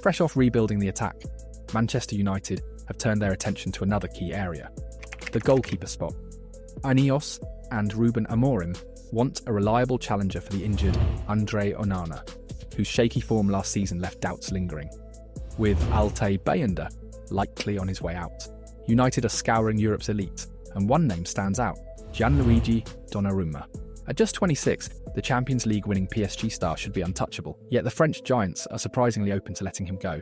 Fresh off rebuilding the attack, Manchester United have turned their attention to another key area, the goalkeeper spot. Ineos and Ruben Amorim want a reliable challenger for the injured Andre Onana, whose shaky form last season left doubts lingering. With Altay Bayındır likely on his way out, United are scouring Europe's elite, and one name stands out, Gianluigi Donnarumma. At just 26, the Champions League winning PSG star should be untouchable, yet the French giants are surprisingly open to letting him go.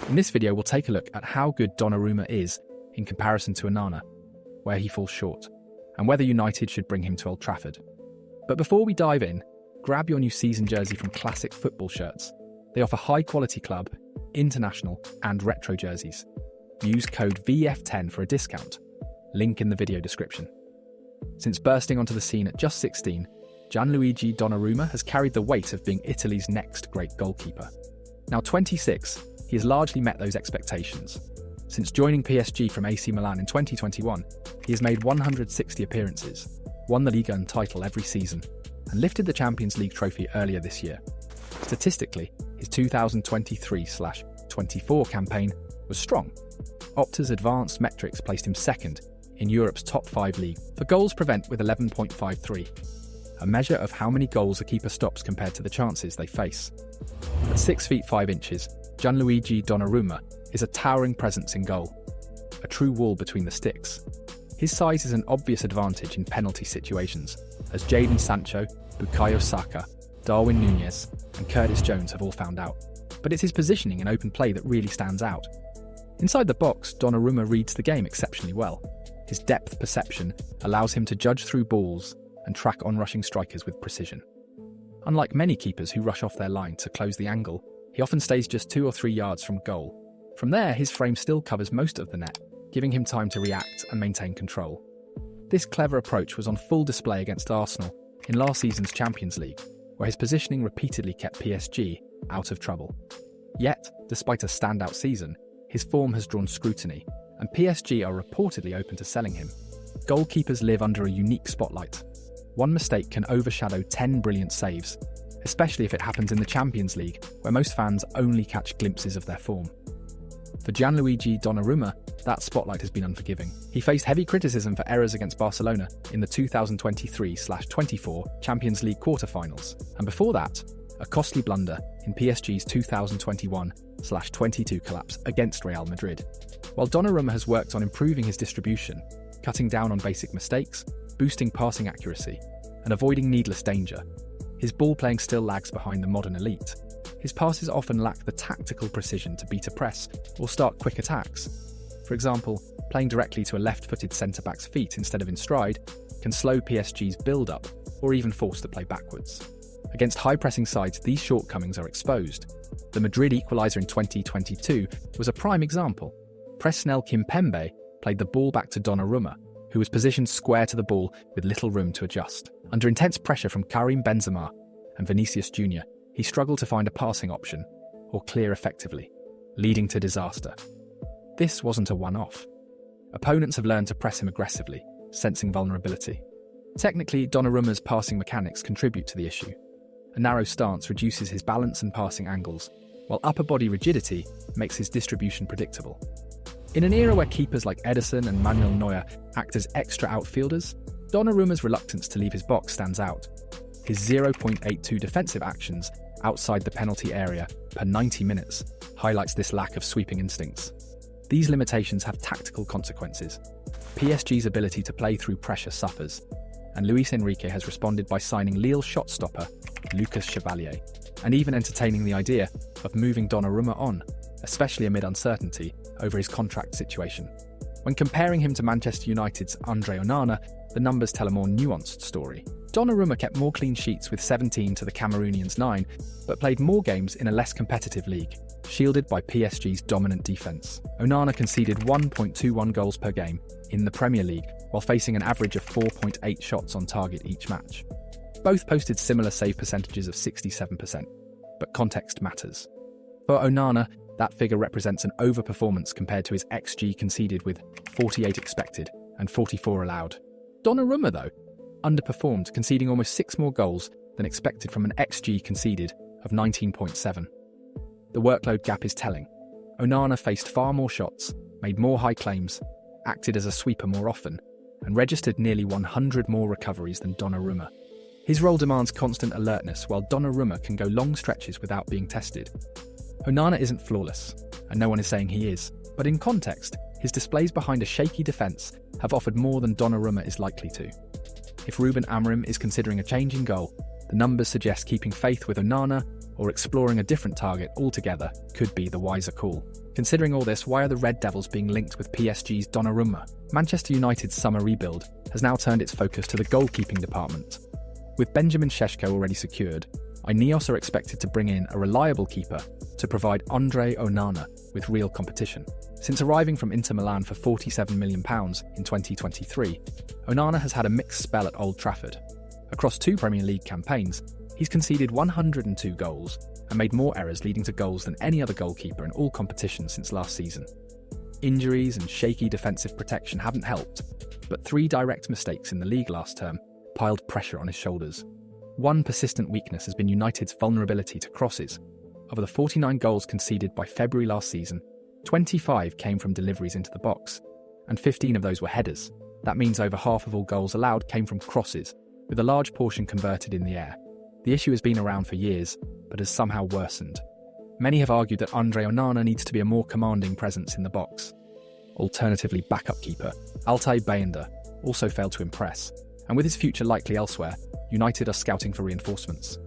In this video, we'll take a look at how good Donnarumma is in comparison to Onana, where he falls short, and whether United should bring him to Old Trafford. But before we dive in, grab your new season jersey from Classic Football Shirts. They offer high-quality club, international, and retro jerseys. Use code VF10 for a discount. Link in the video description. Since bursting onto the scene at just 16, Gianluigi Donnarumma has carried the weight of being Italy's next great goalkeeper. Now 26, he has largely met those expectations. Since joining PSG from AC Milan in 2021, he has made 160 appearances, won the Liga title every season, and lifted the Champions League trophy earlier this year. Statistically, his 2023/24 campaign was strong. Opta's advanced metrics placed him second in Europe's top 5 league for goals prevent with 11.53, a measure of how many goals a keeper stops compared to the chances they face. At 6 feet 5 inches, Gianluigi Donnarumma is a towering presence in goal, a true wall between the sticks. His size is an obvious advantage in penalty situations, as Jadon Sancho, Bukayo Saka, Darwin Núñez, and Curtis Jones have all found out. But it's his positioning in open play that really stands out. Inside the box, Donnarumma reads the game exceptionally well. His depth perception allows him to judge through balls and track onrushing strikers with precision. Unlike many keepers who rush off their line to close the angle, he often stays just 2 or 3 yards from goal. From there, his frame still covers most of the net, giving him time to react and maintain control. This clever approach was on full display against Arsenal in last season's Champions League, where his positioning repeatedly kept PSG out of trouble. Yet, despite a standout season, his form has drawn scrutiny, and PSG are reportedly open to selling him. Goalkeepers live under a unique spotlight. One mistake can overshadow 10 brilliant saves, especially if it happens in the Champions League, where most fans only catch glimpses of their form. For Gianluigi Donnarumma, that spotlight has been unforgiving. He faced heavy criticism for errors against Barcelona in the 2023/24 Champions League quarter-finals, and before that, a costly blunder in PSG's 2021/22 collapse against Real Madrid. While Donnarumma has worked on improving his distribution, cutting down on basic mistakes, boosting passing accuracy, and avoiding needless danger, his ball playing still lags behind the modern elite. His passes often lack the tactical precision to beat a press or start quick attacks. For example, playing directly to a left-footed centre-back's feet instead of in stride can slow PSG's build-up or even force the play backwards. Against high-pressing sides, these shortcomings are exposed. The Madrid equaliser in 2022 was a prime example. Presnel Kimpembe played the ball back to Donnarumma, who was positioned square to the ball with little room to adjust. Under intense pressure from Karim Benzema and Vinicius Jr., he struggled to find a passing option or clear effectively, leading to disaster. This wasn't a one-off. Opponents have learned to press him aggressively, sensing vulnerability. Technically, Donnarumma's passing mechanics contribute to the issue. A narrow stance reduces his balance and passing angles, while upper body rigidity makes his distribution predictable. In an era where keepers like Ederson and Manuel Neuer act as extra outfielders, Donnarumma's reluctance to leave his box stands out. His 0.82 defensive actions outside the penalty area per 90 minutes highlights this lack of sweeping instincts. These limitations have tactical consequences. PSG's ability to play through pressure suffers, and Luis Enrique has responded by signing Lille shot stopper Lucas Chevalier, and even entertaining the idea of moving Donnarumma on, especially amid uncertainty over his contract situation. When comparing him to Manchester United's Andre Onana, the numbers tell a more nuanced story. Donnarumma kept more clean sheets with 17 to the Cameroonians' 9, but played more games in a less competitive league, shielded by PSG's dominant defence. Onana conceded 1.21 goals per game in the Premier League, while facing an average of 4.8 shots on target each match. Both posted similar save percentages of 67%, but context matters. For Onana, that figure represents an overperformance compared to his XG conceded with 48 expected and 44 allowed. Donnarumma, though, underperformed, conceding almost 6 more goals than expected from an XG conceded of 19.7. The workload gap is telling. Onana faced far more shots, made more high claims, acted as a sweeper more often, and registered nearly 100 more recoveries than Donnarumma. His role demands constant alertness, while Donnarumma can go long stretches without being tested. Onana isn't flawless, and no one is saying he is, but in context, his displays behind a shaky defence have offered more than Donnarumma is likely to. If Ruben Amorim is considering a change in goal, the numbers suggest keeping faith with Onana or exploring a different target altogether could be the wiser call. Considering all this, why are the Red Devils being linked with PSG's Donnarumma? Manchester United's summer rebuild has now turned its focus to the goalkeeping department. With Benjamin Šeško already secured, Ineos are expected to bring in a reliable keeper to provide Andre Onana with real competition. Since arriving from Inter Milan for £47 million in 2023, Onana has had a mixed spell at Old Trafford. Across 2 Premier League campaigns, he's conceded 102 goals and made more errors, leading to goals than any other goalkeeper in all competitions since last season. Injuries and shaky defensive protection haven't helped, but 3 direct mistakes in the league last term piled pressure on his shoulders. One persistent weakness has been United's vulnerability to crosses. Of the 49 goals conceded by February last season, 25 came from deliveries into the box, and 15 of those were headers. That means over half of all goals allowed came from crosses, with a large portion converted in the air. The issue has been around for years, but has somehow worsened. Many have argued that Andre Onana needs to be a more commanding presence in the box. Alternatively, backup keeper Altay Bayındır also failed to impress, and with his future likely elsewhere, United are scouting for reinforcements.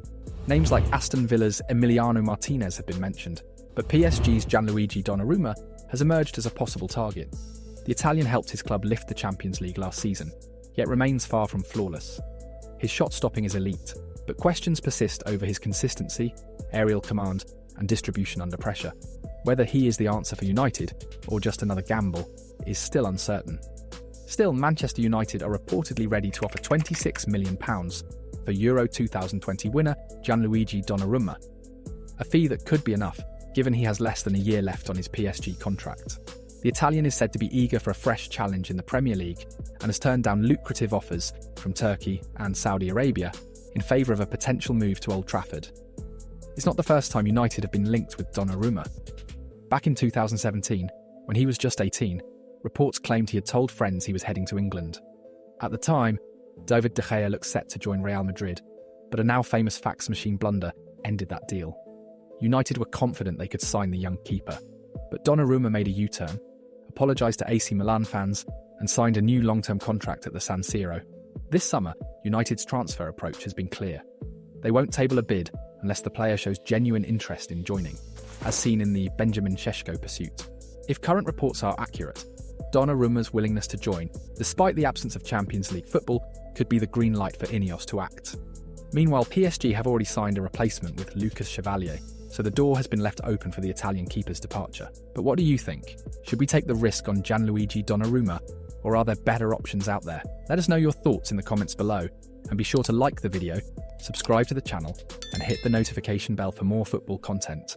Names like Aston Villa's Emiliano Martinez have been mentioned, but PSG's Gianluigi Donnarumma has emerged as a possible target. The Italian helped his club lift the Champions League last season, yet remains far from flawless. His shot stopping is elite, but questions persist over his consistency, aerial command, and distribution under pressure. Whether he is the answer for United, or just another gamble, is still uncertain. Still, Manchester United are reportedly ready to offer £26 million for Euro 2020 winner Gianluigi Donnarumma, a fee that could be enough, given he has less than a year left on his PSG contract. The Italian is said to be eager for a fresh challenge in the Premier League and has turned down lucrative offers from Turkey and Saudi Arabia in favour of a potential move to Old Trafford. It's not the first time United have been linked with Donnarumma. Back in 2017, when he was just 18, reports claimed he had told friends he was heading to England. At the time, David De Gea looked set to join Real Madrid, but a now famous fax machine blunder ended that deal. United were confident they could sign the young keeper, but Donnarumma made a U-turn, apologised to AC Milan fans, and signed a new long-term contract at the San Siro. This summer, United's transfer approach has been clear. They won't table a bid unless the player shows genuine interest in joining, as seen in the Benjamin Šeško pursuit. If current reports are accurate, Donnarumma's willingness to join, despite the absence of Champions League football, could be the green light for Ineos to act. Meanwhile, PSG have already signed a replacement with Lucas Chevalier, so the door has been left open for the Italian keeper's departure. But what do you think? Should we take the risk on Gianluigi Donnarumma, or are there better options out there? Let us know your thoughts in the comments below, and be sure to like the video, subscribe to the channel, and hit the notification bell for more football content.